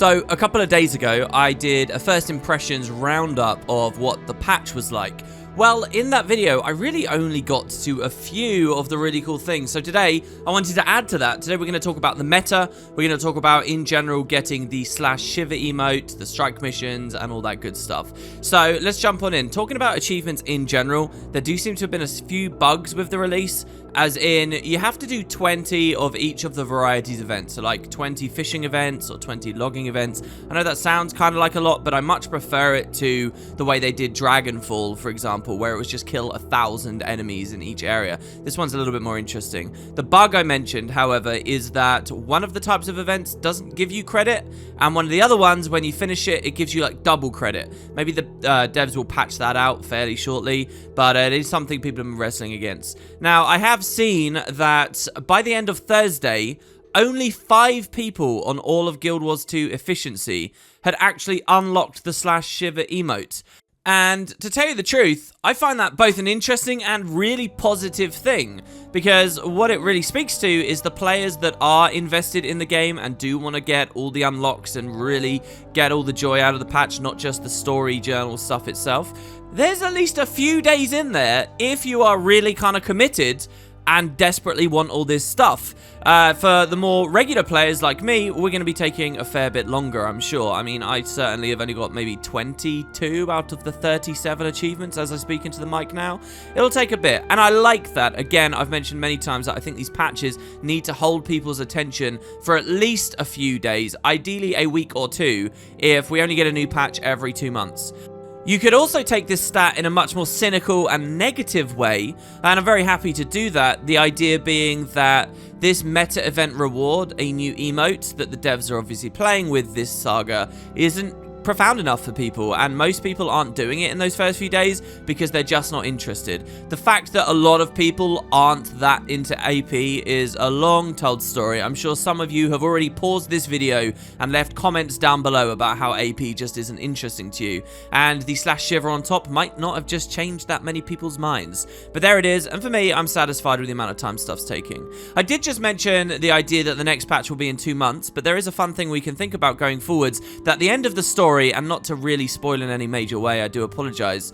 So, a couple of days ago, I did a first impressions roundup of what the patch was like. Well, in that video, I really only got to a few of the really cool things. So today, I wanted to add to that. Today, we're going to talk about the meta. We're going to talk about, in general, getting the /Shiver emote, the strike missions, and all that good stuff. So let's jump on in. Talking about achievements in general, there do seem to have been a few bugs with the release. As in, you have to do 20 of each of the varieties events. So like 20 fishing events or 20 logging events. I know that sounds kind of like a lot, but I much prefer it to the way they did Dragonfall, for example, where it was just kill 1,000 enemies in each area. This one's a little bit more interesting. The bug I mentioned, however, is that one of the types of events doesn't give you credit, and one of the other ones, when you finish it, it gives you like double credit. Maybe the devs will patch that out fairly shortly, but it is something people have been wrestling against. Now, I have seen that by the end of Thursday, only 5 people on all of Guild Wars 2 efficiency had actually unlocked the /Shiver emote. And to tell you the truth, I find that both an interesting and really positive thing, because what it really speaks to is the players that are invested in the game and do want to get all the unlocks and really get all the joy out of the patch, not just the story journal stuff itself. There's at least a few days in there if you are really kind of committed and desperately want all this stuff. For the more regular players like me, we're going to be taking a fair bit longer, I'm sure. I mean, I certainly have only got maybe 22 out of the 37 achievements as I speak into the mic now. It'll take a bit, and I like that. Again, I've mentioned many times that I think these patches need to hold people's attention for at least a few days, ideally a week or two, if we only get a new patch every 2 months. You could also take this stat in a much more cynical and negative way, and I'm very happy to do that. The idea being that this meta event reward, a new emote that the devs are obviously playing with this saga, isn't profound enough for people, and most people aren't doing it in those first few days because they're just not interested. The fact that a lot of people aren't that into AP is a long told story. I'm sure some of you have already paused this video and left comments down below about how AP just isn't interesting to you, and the /Shiver on top might not have just changed that many people's minds. But there it is, and for me, I'm satisfied with the amount of time stuff's taking. I did just mention the idea that the next patch will be in 2 months, but there is a fun thing we can think about going forwards, that the end of the story, and not to really spoil in any major way, I do apologize,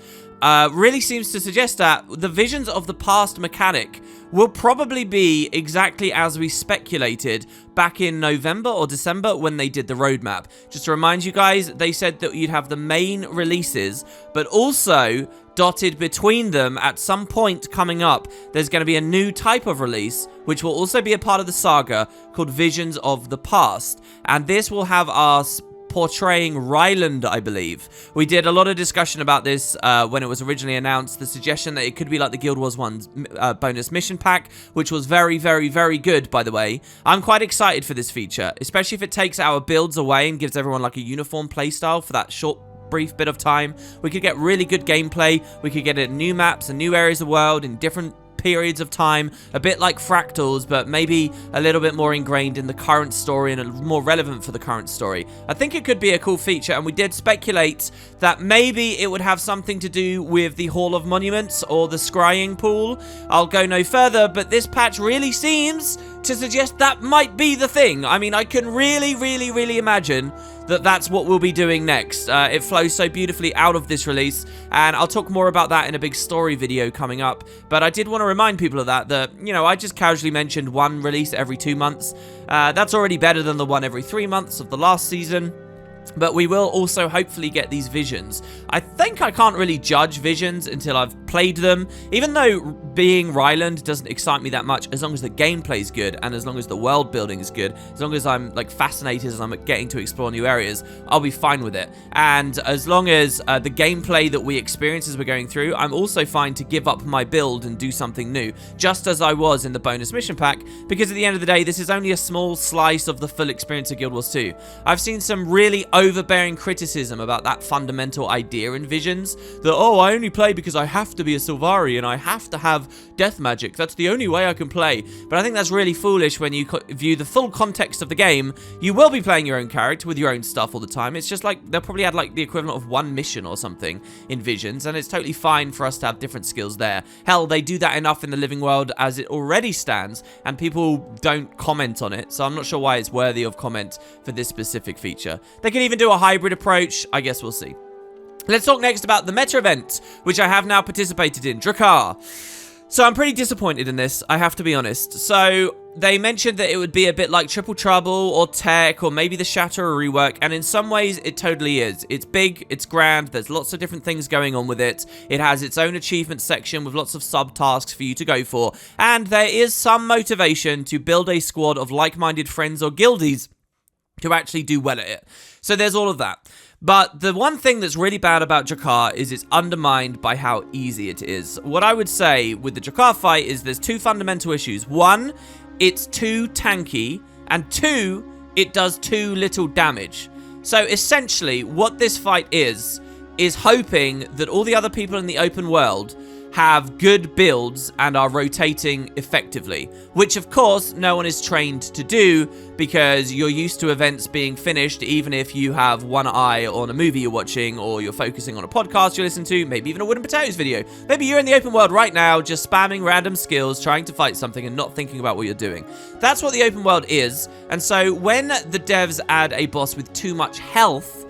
really seems to suggest that the Visions of the Past mechanic will probably be exactly as we speculated back in November or December when they did the roadmap. Just to remind you guys, they said that you'd have the main releases, but also dotted between them at some point coming up, there's going to be a new type of release, which will also be a part of the saga, called Visions of the Past. And this will have us portraying Ryland, I believe. We did a lot of discussion about this when it was originally announced. The suggestion that it could be like the Guild Wars 1's bonus mission pack, which was very, very, very good, by the way. I'm quite excited for this feature, especially if it takes our builds away and gives everyone like a uniform playstyle for that short brief bit of time. We could get really good gameplay. We could get it new maps and new areas of the world in different periods of time, a bit like Fractals, but maybe a little bit more ingrained in the current story and more relevant for the current story. I think it could be a cool feature, and we did speculate that maybe it would have something to do with the Hall of Monuments or the scrying pool. I'll go no further, but this patch really seems to suggest that might be the thing. I mean, I can really imagine that that's what we'll be doing next. It flows so beautifully out of this release, and I'll talk more about that in a big story video coming up. But I did want to remind people of that, you know, I just casually mentioned one release every 2 months. That's already better than the one every 3 months of the last season. But we will also hopefully get these visions. I think I can't really judge visions until I've played them, even though being Ryland doesn't excite me that much. As long as the gameplay's good, and as long as the world building is good, as long as I'm like fascinated as I'm getting to explore new areas, I'll be fine with it. And as long as the gameplay that we experience as we're going through, I'm also fine to give up my build and do something new, just as I was in the bonus mission pack, because at the end of the day, this is only a small slice of the full experience of Guild Wars 2. I've seen some really overbearing criticism about that fundamental idea in Visions, that, oh, I only play because I have to be a Sylvari and I have to have death magic. That's the only way I can play. But I think that's really foolish when you view the full context of the game. You will be playing your own character with your own stuff all the time. It's just like they'll probably add like the equivalent of one mission or something in Visions, and it's totally fine for us to have different skills there. Hell, they do that enough in the living world as it already stands, and people don't comment on it, so I'm not sure why it's worthy of comment for this specific feature. They can even do a hybrid approach. I guess we'll see. Let's talk next about the meta event, which I have now participated in, Drakkar. So I'm pretty disappointed in this, I have to be honest. So they mentioned that it would be a bit like Triple Trouble or Tech or maybe the Shatter or rework, and in some ways it totally is. It's big, it's grand, there's lots of different things going on with it. It has its own achievement section with lots of sub-tasks for you to go for, and there is some motivation to build a squad of like-minded friends or guildies to actually do well at it. So there's all of that. But the one thing that's really bad about Drakkar is it's undermined by how easy it is. What I would say with the Drakkar fight is there's two fundamental issues. One, it's too tanky, and two, it does too little damage. So essentially, what this fight is hoping that all the other people in the open world have good builds and are rotating effectively, which of course no one is trained to do because you're used to events being finished even if you have one eye on a movie you're watching or you're focusing on a podcast you listen to, maybe even a Wooden Potatoes video. Maybe you're in the open world right now just spamming random skills, trying to fight something and not thinking about what you're doing. That's what the open world is, and so when the devs add a boss with too much health,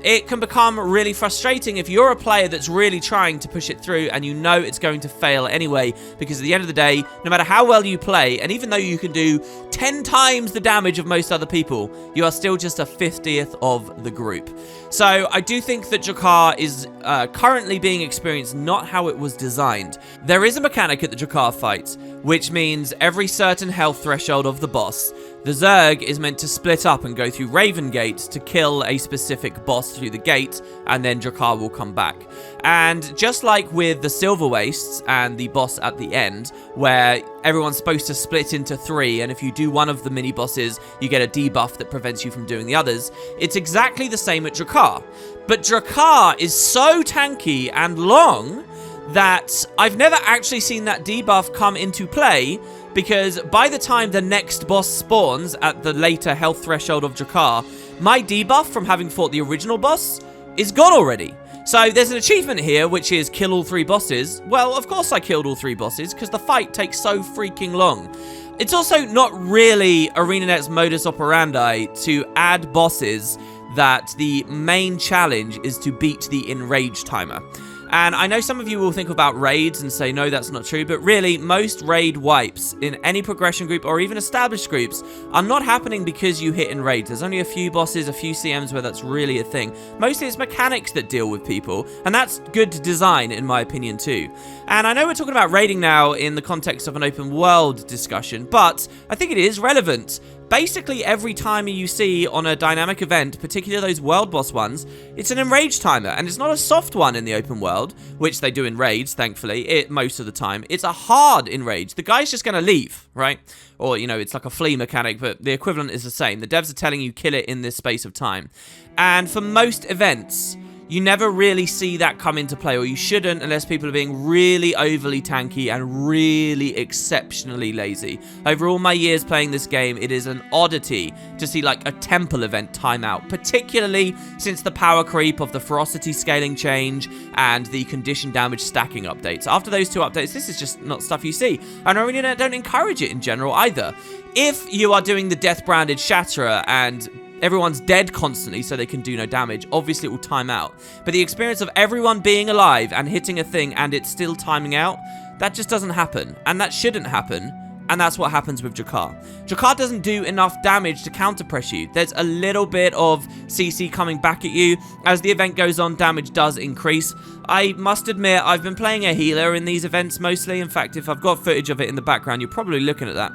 it can become really frustrating if you're a player that's really trying to push it through and you know it's going to fail anyway, because at the end of the day, no matter how well you play, and even though you can do 10 times the damage of most other people, you are still just a 50th of the group. So I do think that Drakkar is currently being experienced not how it was designed. There is a mechanic at the Drakkar fight, which means every certain health threshold of the boss, the Zerg is meant to split up and go through Raven Gate to kill a specific boss through the gate, and then Drakkar will come back. And just like with the Silver Wastes and the boss at the end, where everyone's supposed to split into 3, and if you do one of the mini-bosses, you get a debuff that prevents you from doing the others, it's exactly the same at Drakkar. But Drakkar is so tanky and long that I've never actually seen that debuff come into play, because by the time the next boss spawns at the later health threshold of Drakkar, my debuff from having fought the original boss is gone already. So there's an achievement here, which is kill all 3 bosses. Well, of course I killed all 3 bosses, because the fight takes so freaking long. It's also not really ArenaNet's modus operandi to add bosses that the main challenge is to beat the enrage timer. And I know some of you will think about raids and say, no, that's not true. But really, most raid wipes in any progression group or even established groups are not happening because you hit enrage. There's only a few bosses, a few CMs where that's really a thing. Mostly it's mechanics that deal with people. And that's good design, in my opinion, too. And I know we're talking about raiding now in the context of an open world discussion, but I think it is relevant. Basically, every timer you see on a dynamic event, particularly those world boss ones, it's an enrage timer, and it's not a soft one in the open world, which they do in raids, thankfully, most of the time. It's a hard enrage. The guy's just going to leave, right? Or, you know, it's like a flea mechanic, but the equivalent is the same. The devs are telling you kill it in this space of time. And for most events, you never really see that come into play, or you shouldn't unless people are being really overly tanky and really exceptionally lazy. Over all my years playing this game, it is an oddity to see like a temple event timeout, particularly since the power creep of the ferocity scaling change and the condition damage stacking updates. After those 2 updates, this is just not stuff you see, and I really don't encourage it in general either. If you are doing the death branded Shatterer and everyone's dead constantly so they can do no damage, obviously it will time out. But the experience of everyone being alive and hitting a thing and it's still timing out, that just doesn't happen. And that shouldn't happen. And that's what happens with Drakkar. Drakkar doesn't do enough damage to counter-press you. There's a little bit of CC coming back at you. As the event goes on, damage does increase. I must admit, I've been playing a healer in these events mostly. In fact, if I've got footage of it in the background, you're probably looking at that.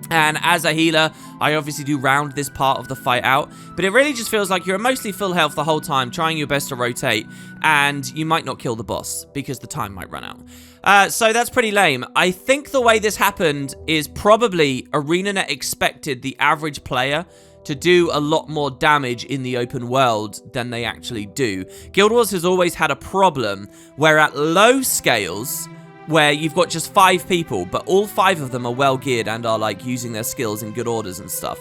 And as a healer, I obviously do round this part of the fight out, but it really just feels like you're mostly full health the whole time, trying your best to rotate, and you might not kill the boss because the time might run out. So that's pretty lame. I think the way this happened is probably ArenaNet expected the average player to do a lot more damage in the open world than they actually do. Guild Wars has always had a problem where at low scales, where you've got just 5 people, but all 5 of them are well geared and are like using their skills in good orders and stuff.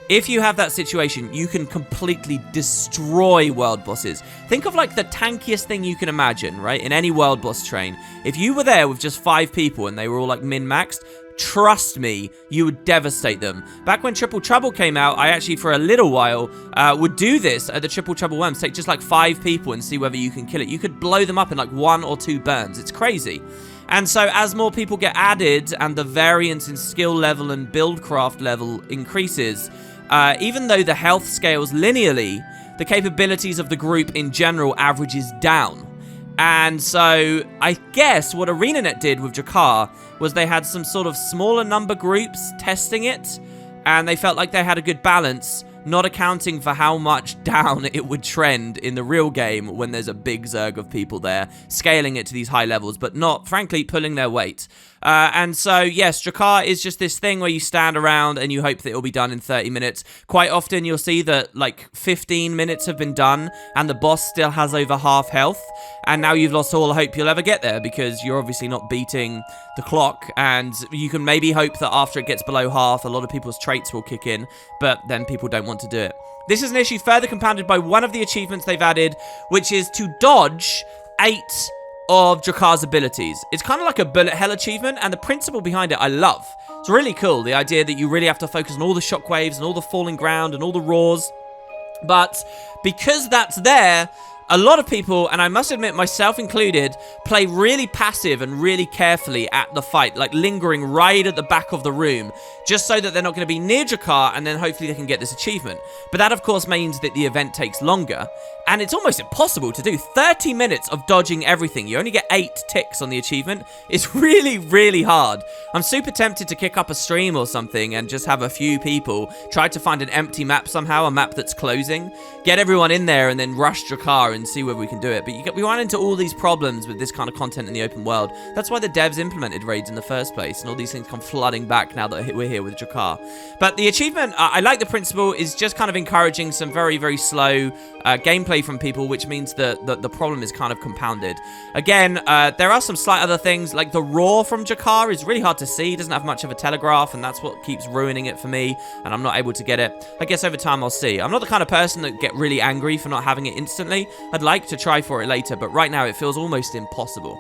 If you have that situation, you can completely destroy world bosses. Think of like the tankiest thing you can imagine, right? In any world boss train. If you were there with just 5 people and they were all like min-maxed, trust me, you would devastate them. Back when Triple Trouble came out, I actually, for a little while, would do this at the Triple Trouble Worms. Take just like 5 people and see whether you can kill it. You could blow them up in like 1 or 2 burns. It's crazy. And so as more people get added and the variance in skill level and build craft level increases, even though the health scales linearly, the capabilities of the group in general averages down. And so I guess what ArenaNet did with Drakkar was they had some sort of smaller number groups testing it, and they felt like they had a good balance, not accounting for how much down it would trend in the real game when there's a big zerg of people there, scaling it to these high levels, but not, frankly, pulling their weight. And so, yes, Drakkar is just this thing where you stand around and you hope that it'll be done in 30 minutes. Quite often, you'll see that, like, 15 minutes have been done, and the boss still has over half health, and now you've lost all hope you'll ever get there, because you're obviously not beating the clock, and you can maybe hope that after it gets below half, a lot of people's traits will kick in, but then people don't want to do it. This is an issue further compounded by one of the achievements they've added, which is to dodge 8 of Drakkar's abilities. It's kind of like a bullet hell achievement, and the principle behind it I love. It's really cool, the idea that you really have to focus on all the shockwaves and all the falling ground and all the roars. But because that's there, a lot of people, and I must admit myself included, play really passive and really carefully at the fight, like lingering right at the back of the room, just so that they're not going to be near Drakkar, and then hopefully they can get this achievement. But that, of course, means that the event takes longer, and it's almost impossible to do. 30 minutes of dodging everything. You only get 8 ticks on the achievement. It's really, really hard. I'm super tempted to kick up a stream or something and just have a few people try to find an empty map somehow, a map that's closing, get everyone in there, and then rush Drakkar and see whether we can do it. But we run into all these problems with this kind of content in the open world. That's why the devs implemented raids in the first place, and all these things come flooding back now that we're here with Drakkar. But the achievement, I like the principle, is just kind of encouraging some very, very slow gameplay from people, which means that the problem is kind of compounded. Again, there are some slight other things, like the roar from Drakkar is really hard to see. It doesn't have much of a telegraph, and that's what keeps ruining it for me, and I'm not able to get it. I guess over time I'll see. I'm not the kind of person that get really angry for not having it instantly. I'd like to try for it later, but right now it feels almost impossible.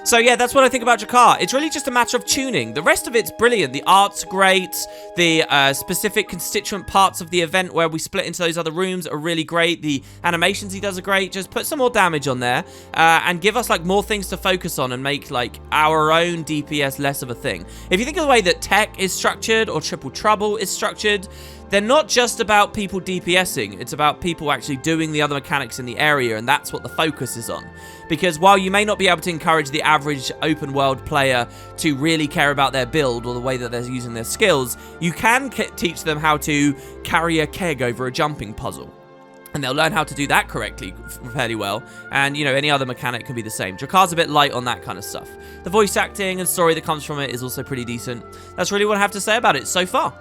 So yeah, that's what I think about Drakkar. It's really just a matter of tuning. The rest of it's brilliant. The art's great. The specific constituent parts of the event where we split into those other rooms are really great. The animations he does are great. Just put some more damage on there and give us like more things to focus on and make like our own DPS less of a thing. If you think of the way that Tech is structured or Triple Trouble is structured, they're not just about people DPSing, it's about people actually doing the other mechanics in the area, and that's what the focus is on. Because while you may not be able to encourage the average open world player to really care about their build or the way that they're using their skills, you can teach them how to carry a keg over a jumping puzzle. And they'll learn how to do that correctly fairly well. And, you know, any other mechanic can be the same. Drakkar's a bit light on that kind of stuff. The voice acting and story that comes from it is also pretty decent. That's really what I have to say about it so far.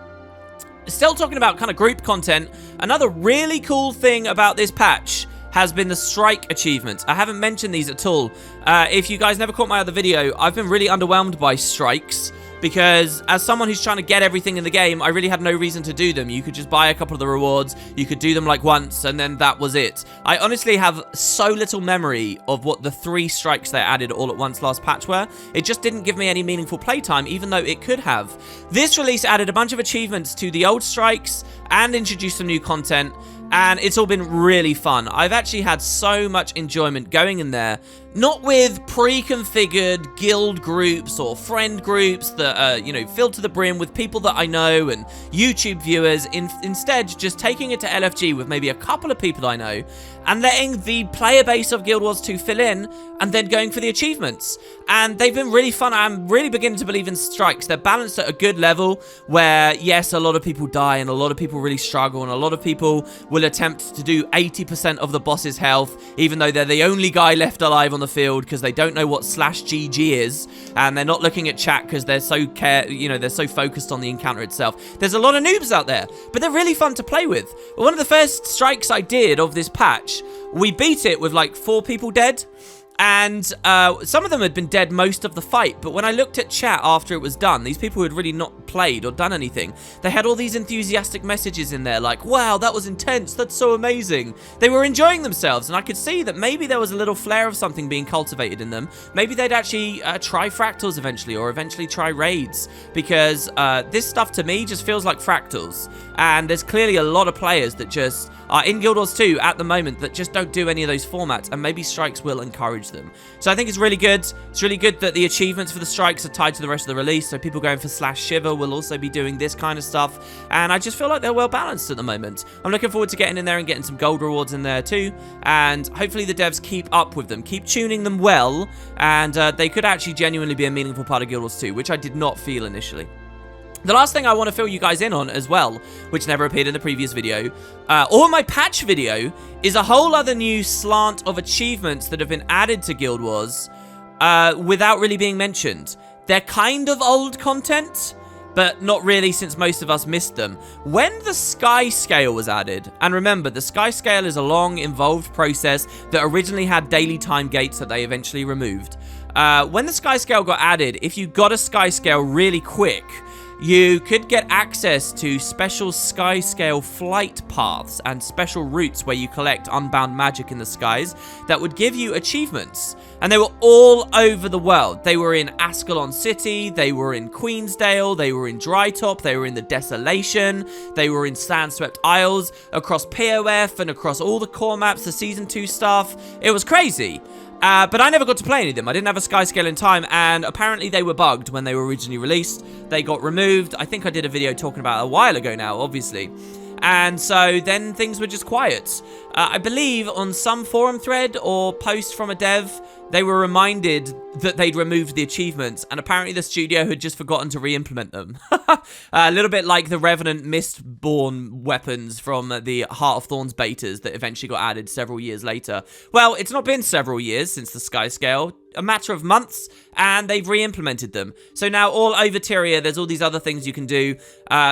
Still talking about kind of group content, another really cool thing about this patch has been the strike achievements. I haven't mentioned these at all. If you guys never caught my other video, I've been really underwhelmed by strikes, because as someone who's trying to get everything in the game, I really had no reason to do them. You could just buy a couple of the rewards, you could do them like once, and then that was it. I honestly have so little memory of what the 3 strikes they added all at once last patch were. It just didn't give me any meaningful playtime, even though it could have. This release added a bunch of achievements to the old strikes and introduced some new content, and it's all been really fun. I've actually had so much enjoyment going in there, not with pre-configured guild groups or friend groups that are, you know, filled to the brim with people that I know and YouTube viewers. Instead, just taking it to LFG with maybe a couple of people I know and letting the player base of Guild Wars 2 fill in and then going for the achievements. And they've been really fun. I'm really beginning to believe in strikes. They're balanced at a good level where, yes, a lot of people die and a lot of people really struggle and a lot of people will attempt to do 80% of the boss's health, even though they're the only guy left alive on on the field because they don't know what /GG is, and they're not looking at chat because they're so they're so focused on the encounter itself. There's a lot of noobs out there, but they're really fun to play with. One of the first strikes I did of this patch, we beat it with like 4 people dead. And some of them had been dead most of the fight, but when I looked at chat after it was done, these people who had really not played or done anything, they had all these enthusiastic messages in there like, wow, that was intense, that's so amazing. They were enjoying themselves, and I could see that maybe there was a little flair of something being cultivated in them. Maybe they'd actually try fractals eventually, or eventually try raids, because this stuff to me just feels like fractals. And there's clearly a lot of players that just are in Guild Wars 2 at the moment that just don't do any of those formats, and maybe strikes will encourage them. So I think it's really good. It's really good that the achievements for the strikes are tied to the rest of the release, so people going for /Shiver will also be doing this kind of stuff, and I just feel like they're well balanced at the moment. I'm looking forward to getting in there and getting some gold rewards in there too, and hopefully the devs keep up with them, keep tuning them well, and they could actually genuinely be a meaningful part of Guild Wars 2, which I did not feel initially. The last thing I want to fill you guys in on as well, which never appeared in the previous video, or my patch video, is a whole other new slant of achievements that have been added to Guild Wars without really being mentioned. They're kind of old content, but not really, since most of us missed them. When the Skyscale was added, and remember, the Skyscale is a long, involved process that originally had daily time gates that they eventually removed. When the Skyscale got added, if you got a Skyscale really quick, you could get access to special Skyscale flight paths and special routes where you collect unbound magic in the skies that would give you achievements. And they were all over the world. They were in Ascalon City, they were in Queensdale, they were in Drytop, they were in the Desolation, they were in Sandswept Isles, across POF and across all the core maps, the Season 2 stuff. It was crazy. But I never got to play any of them. I didn't have a Skyscale in time, and apparently they were bugged when they were originally released. They got removed. I think I did a video talking about it a while ago now, obviously. And so then things were just quiet. I believe on some forum thread or post from a dev, they were reminded that they'd removed the achievements, and apparently the studio had just forgotten to re-implement them. A little bit like the Revenant Mistborn weapons from the Heart of Thorns betas that eventually got added several years later. Well, it's not been several years since the Skyscale, a matter of months, and they've re-implemented them. So now all over Tyria, there's all these other things you can do.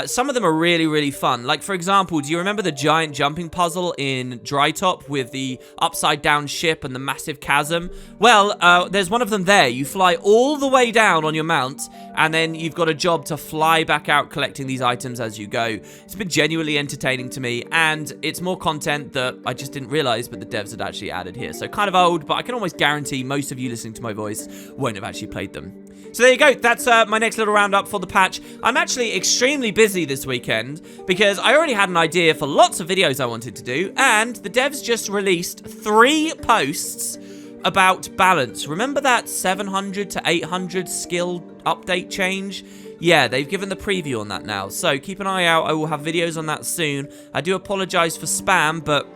Some of them are really, really fun. Like, for example, do you remember the giant jumping puzzle in Drytop with the upside-down ship and the massive chasm? Well, there's one of them there. You fly all the way down on your mount, and then you've got a job to fly back out collecting these items as you go. It's been genuinely entertaining to me, and it's more content that I just didn't realize, but the devs had actually added here. So kind of old, but I can almost guarantee most of you listening to my voice won't have actually played them. So there you go. That's my next little roundup for the patch. I'm actually extremely busy this weekend because I already had an idea for lots of videos I wanted to do, and the devs just released 3 posts about balance. Remember that 700 to 800 skill update change? Yeah, they've given the preview on that now, so keep an eye out. I will have videos on that soon. I do apologize for spam, but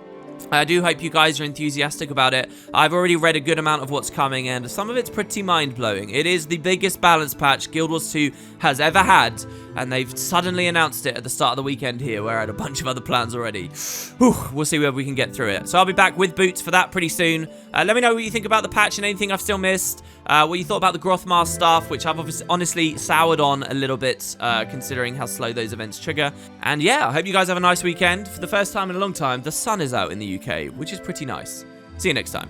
I do hope you guys are enthusiastic about it. I've already read a good amount of what's coming, and some of it's pretty mind-blowing. It is the biggest balance patch Guild Wars 2 has ever had, and they've suddenly announced it at the start of the weekend here, where I had a bunch of other plans already. Whew, we'll see whether we can get through it. So I'll be back with Boots for that pretty soon. Let me know what you think about the patch and anything I've still missed. What you thought about the Grothmar stuff, which I've honestly soured on a little bit, considering how slow those events trigger. And yeah, I hope you guys have a nice weekend. For the first time in a long time, the sun is out in the UK, which is pretty nice. See you next time.